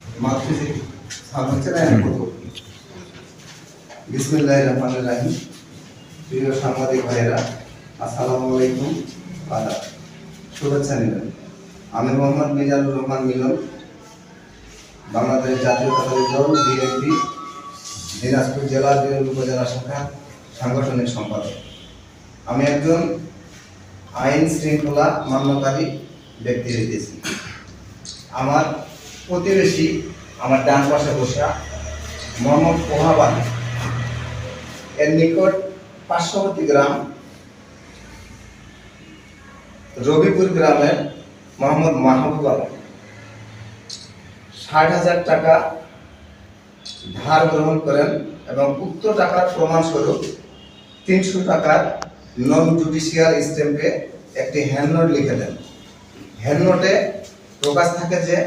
মাতৃ সামনে বিসমিল্লাহির রহমানির রহিম। প্রিয় সাংবাদিক ভাইয়েরা, আসসালামু আলাইকুম। আদাব, শুভেচ্ছা নিবেন। আমি মোহাম্মদ মিজানুর রহমান মিলন, বাংলাদেশ জাতীয়তাবাদী দল বিএনপি দিনাজপুর জেলা বিরল উপজেলা শাখা সাংগঠনিক সম্পাদক। আমি একজন আইন শৃঙ্খলা মান্যকারী ব্যক্তি হইতেছি। আমার প্রতিবেশী, আমার ডান পাশে বসা মোহাম্মদ ওহাব আলী, এর নিকট পার্শ্ববর্তী গ্রাম রবিপুর গ্রামের মোহাম্মদ মাহবুব আলম ৬০,০০০ টাকা ধার গ্রহণ করেন এবং উক্ত টাকার প্রমাণস্বরূপ ৩০০ টাকার নন জুডিশিয়াল স্ট্যাম্পে একটি হ্যান্ডনোট লিখে দেন। হ্যান্ডনোটে প্রকাশ থাকে যে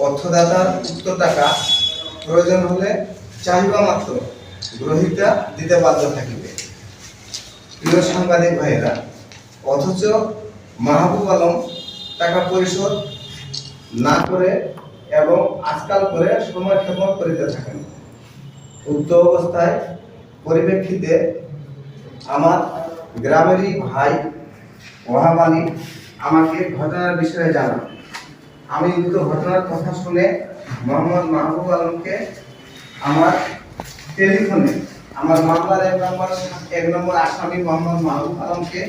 অর্থদাতার উক্ত টাকা প্রয়োজন হলে চাহিদা মাত্র গ্রহীতা দিতে বাধ্য থাকিবে। প্রিয় সাংবাদিক ভাইয়েরা, অথচ মাহবুব আলম টাকা পরিশোধ না করে এবং আজকাল করে সময় ক্ষেপণ করিতে থাকেন। উক্ত অবস্থায় পরিপ্রেক্ষিতে আমার গ্রামেরই ভাই ওহাব আলী আমাকে ঘটনার বিষয়ে জানান। আমি উক্ত ঘটনার কথা শুনে মোহাম্মদ মাহবুব আলমকে আমার টেলিফোনে, আমার মামলার এক নম্বর আসামি মোহাম্মদ মাহবুব আলমকে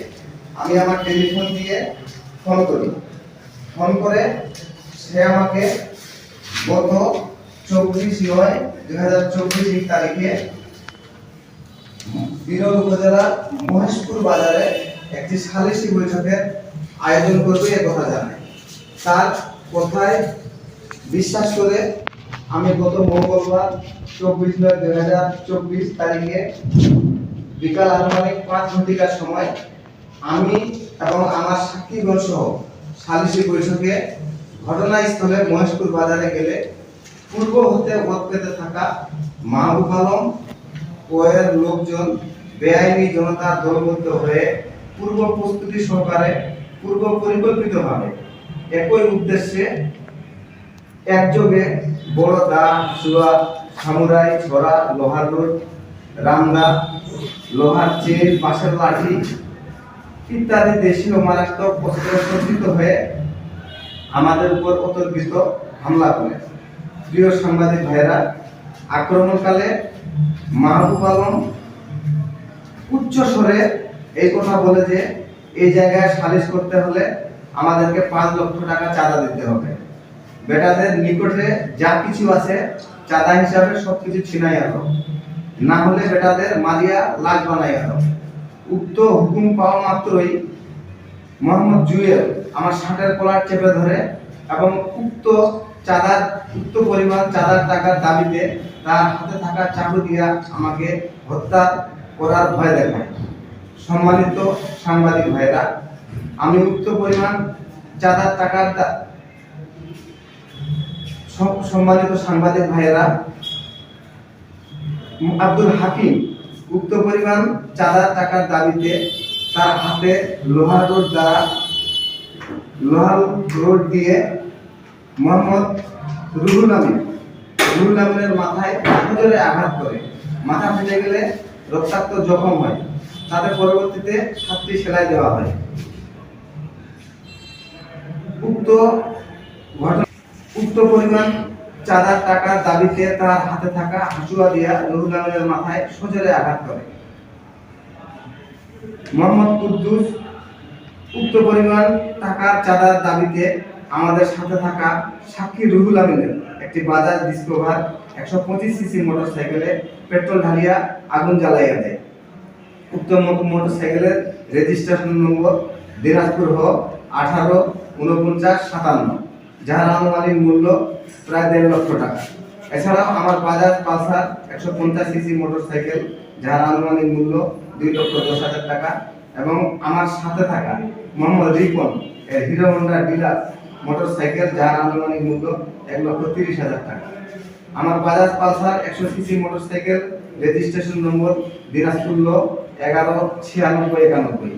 আমি আমার টেলিফোন দিয়ে ফোন করি। ফোন করে সে আমাকে গত 24/9/2024 তারিখে বিরল উপজেলার মহেশপুর বাজারে একটি সালিসি বৈঠকের আয়োজন করবে এ কথা জানায়। তার কথায় বিশ্বাস করে আমি গত মঙ্গলবার 24/9/2024 তারিখে বিকাল আনুমানিক 5 ঘটিকার সময় আমি এবং আমার সাক্ষীগণ সহ সালিসি বৈঠকে ঘটনাস্থলে মহেশপুর বাজারে গেলে পূর্ব হতে পথ পেতে থাকা মাহবুব আলম ও এর লোকজন বেআইনি জনতার দলবদ্ধ হয়ে পূর্ব প্রস্তুতি সহকারে পূর্ব পরিকল্পিতভাবে একই উদ্দেশ্যে একযোগে বড় দা, চুয়া, সামুরাই, ছড়া, লোহার রড, রামদা, লোহার চেন, বাঁশের লাঠি ইত্যাদি দেশীয় মারাত্মক অস্ত্র সজ্জিত হয়ে আমাদের উপর অতর্কিত হামলা করে। প্রিয় সাংবাদিক ভাইয়েরা, আক্রমণকালে মাহবুব আলম উচ্চ স্বরে এই কথা বলে যে এই জায়গায় সালিশ করতে হলে আমাদেরকে 5 লক্ষ টাকা চাঁদা দিতে হবে। বেটাদের নিকটে যা কিছু আছে চাঁদা হিসাবে সবকিছু ছিনাই আনো, না হলে বেটাদের মারিয়া লাশ বানাই আনো। উক্ত হুকুম পাওয়া মাত্রই মোহাম্মদ জুয়েল আমার শার্টের কলার চেপে ধরে এবং উক্ত পরিমাণ চাঁদার টাকার দাবিতে তার হাতে থাকা চাকু দিয়া আমাকে হত্যা করার ভয় দেখায়। সম্মানিত সাংবাদিক ভাইরা, আমি উক্ত পরিমাণ চাঁদার টাকার সম্মানিত সাংবাদিক ভাইয়েরা, আব্দুল হাকিম উক্ত পরিমাণ চাঁদার টাকার দাবিতে তার হাতে লোহার রড দিয়ে মোহাম্মদ রুহুল আমিনের মাথায় জোরে আঘাত করে। মাথা ফেটে গেলে রক্তাক্ত জখম হয়। তাদের পরবর্তীতে 7টি সেলাই দেওয়া হয়। উক্ত পরিমাণ চাঁদার টাকার দাবিতে তার হাতে থাকা হাসুয়া দিয়া রুহুল আমিনের মাথায় সজোরে আঘাত করে। মোহাম্মদ কুদ্দুস উক্ত পরিমাণ টাকার চাঁদার দাবিতে আমাদের সাথে থাকা সাক্ষী রুহুল আমিনের একটি বাজাজ ডিসকভার 125 সিসি মোটরসাইকেলে পেট্রোল ঢালিয়া আগুন জ্বালাইয়া দেয়। উক্ত মোটরসাইকেলের রেজিস্ট্রেশন নম্বর দিনাজপুর হ 184957, যার আনুমানিক মূল্য প্রায় 1.5 লক্ষ টাকা। এছাড়াও আমার বাজাজ পালসার 150 সিসি মোটরসাইকেল, যার আনুমানিক মূল্য 2,10,000 টাকা এবং আমার সাথে থাকা মোহাম্মদ রিপন এর হিরো হোন্ডা ডিলাক্স মোটরসাইকেল, যার আনুমানিক মূল্য 1,30,000 টাকা। আমার Bajaj Pulsar 100 cc motorcycle, registration number Dinajpur ল 119691।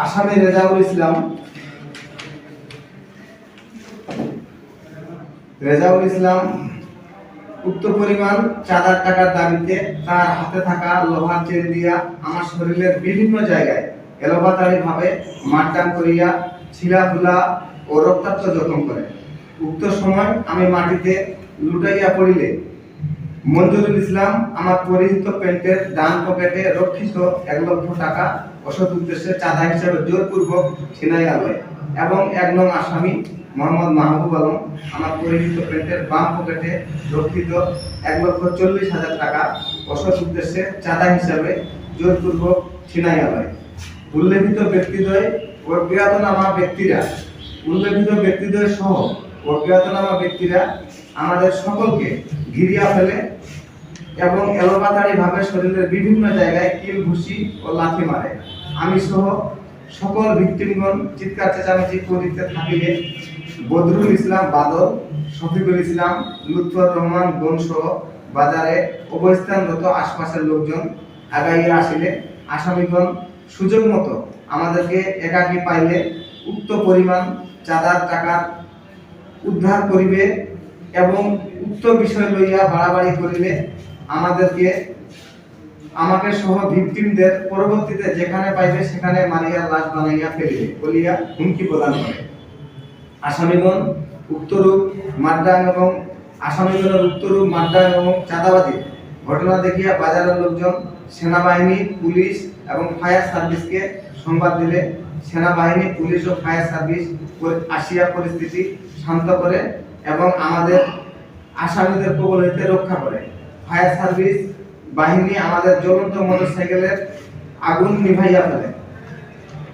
আসামি রেজাউল ইসলাম উক্ত পরিমাণ চাঁদার টাকার দাবিতে তার হাতে থাকা লোহার চেন দিয়া আমার শরীরের বিভিন্ন জায়গায় এলোপাতাড়ি ভাবে মারটান করিয়া ছিলাধুলা ও রক্তাক্ত জখম করে। উক্ত সময় আমি মাটিতে লুটাইয়া পড়িলে মঞ্জুরুল ইসলাম আমার পরিহিত প্যান্টের ডান পকেটে রক্ষিত 1,00,000 টাকা অসৎ উদ্দেশ্যে চাঁদা হিসাবে জোরপূর্বক ছিনাইয়া লয় এবং 1 নং আসামি মোহাম্মদ মাহবুব আলম আমার পরিহিত প্যান্টের বাম পকেটে রক্ষিত 1,40,000 টাকা অসৎ উদ্দেশ্যে চাঁদা হিসাবে জোরপূর্বক ছিনাইয়া লয়। উল্লেখিত ব্যক্তিদ্বয় সহ অজ্ঞাতনামা ব্যক্তিরা আমাদের সকলকে ঘিরিয়া ফেলে এবং এলোপাতাড়ি ভাবে শরীরের বিভিন্ন জায়গায় কিল ঘুষি ও লাথি মারে। আমি সহ সকল ভিকটিমগণ চিৎকার চেঁচামেচি করিতে থাকিলে বদরুল ইসলাম বাদল, শফিকুল ইসলাম, লুৎফর রহমান বোন সহ বাজারে অবস্থানরত আশপাশের লোকজন আগাইয়া আসিলে আসামিগণ সুযোগ মতো আমাদেরকে একাকী পাইলে উক্ত পরিমাণ চাঁদার টাকা উদ্ধার করিবে এবং উক্ত বিষয় লইয়া বাড়াবাড়ি করিলে আমাকে সহ ভিকটিমদের পরবর্তীতে যেখানে পাইবে সেখানে মারিয়া লাশ বানাইয়া ফেলিবে বলিয়া হুমকি প্রদান করে। আসামিগণ উক্তরূপ মাড্ডা এবং চাঁদাবাজি ঘটনা দেখিয়া বাজারের লোকজন সেনাবাহিনী, পুলিশ এবং ফায়ার সার্ভিসকে সংবাদ দিলে সেনাবাহিনী, পুলিশ ও ফায়ার সার্ভিস আসিয়া পরিস্থিতি শান্ত করে এবং আমাদের আসামিদের কবল হইতে রক্ষা করে। ফায়ার সার্ভিস বাহিনী আমাদের জ্বলন্ত মোটরসাইকেলের আগুন নিভাইয়া ফেলে।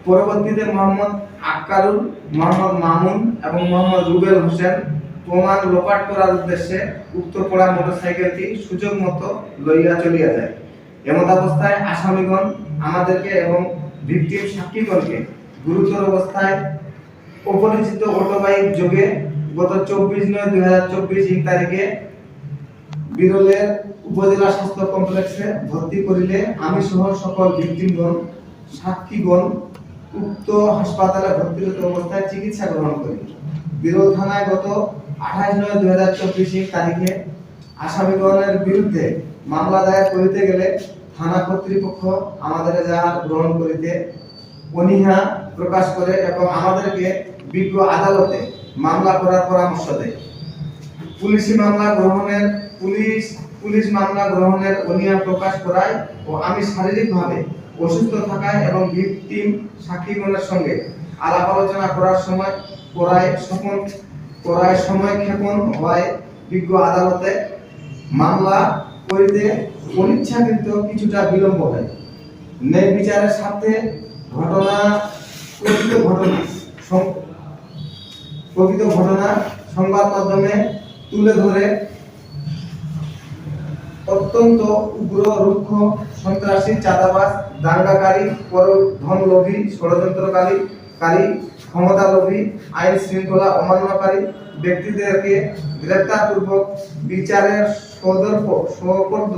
পরবর্তীতে মোহাম্মদ আক্কারুল, মোহাম্মদ মামুন এবং মোহাম্মদ রুবেল হোসেন প্রমাণ লোপাট করার উদ্দেশ্যে উক্ত পোড়া মোটরসাইকেলটি সুযোগ মতো লইয়া চলিয়া যায়। এমতাবস্থায় আসামিগণ আমাদেরকে এবং ভিকটিম সাক্ষীগণকে গুরুতর অবস্থায় অপরিচিত অটোবাইক যোগে গত 24/9/2024 তারিখে বিরলের উপজেলা স্বাস্থ্য কমপ্লেক্সে ভর্তি করিলে আমি সহ সকল ভিকটিমগণ সাক্ষীগণ উক্ত হাসপাতালে ভর্তিরত অবস্থায় চিকিৎসা গ্রহণ করি। বিরল থানায় গত 28/9/2024 তারিখে আসামিগণের বিরুদ্ধে মামলা দায়ের করিতে গেলে থানা কর্তৃপক্ষ আমাদের যাহা গ্রহণ করিতে অনীহা প্রকাশ করে এবং আমাদেরকে বিজ্ঞ আদালতে মামলা করার পরামর্শ দেয়। পুলিশ মামলা গ্রহণের অনীহা প্রকাশ করায় ও আমি শারীরিকভাবে অসুস্থ থাকায় এবং ভিকটিম সাক্ষীগণের সঙ্গে আলাপ আলোচনা করার সময় সময় ক্ষেপণ হওয়ায় বিজ্ঞ আদালতে মামলা করিতে অনিচ্ছাকৃত কিছুটা বিলম্ব হয়। ন্যায় বিচারের স্বার্থে প্রকৃত ঘটনা সংবাদ মাধ্যমে তুলে ধরে অত্যন্ত উগ্র, রুক্ষ, সন্ত্রাসী, চাঁদাবাজ, দাঙ্গাকারী, ধনলোভী, ষড়যন্ত্রকারী, ক্ষমতালোভী, আইন শৃঙ্খলা অমান্যকারী ব্যক্তিদেরকে গ্রেপ্তারপূর্বক বিচারের সোপর্দ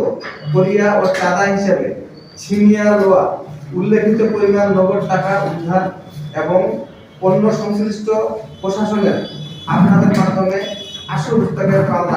করিয়া ও চাঁদা হিসেবে ছিনিয়া লওয়া উল্লেখিত পরিমাণ নগদ টাকা উদ্ধার এবং অন্য সংশ্লিষ্ট প্রশাসনের আপনাদের মাধ্যমে আশু পুস্তকের পাওনা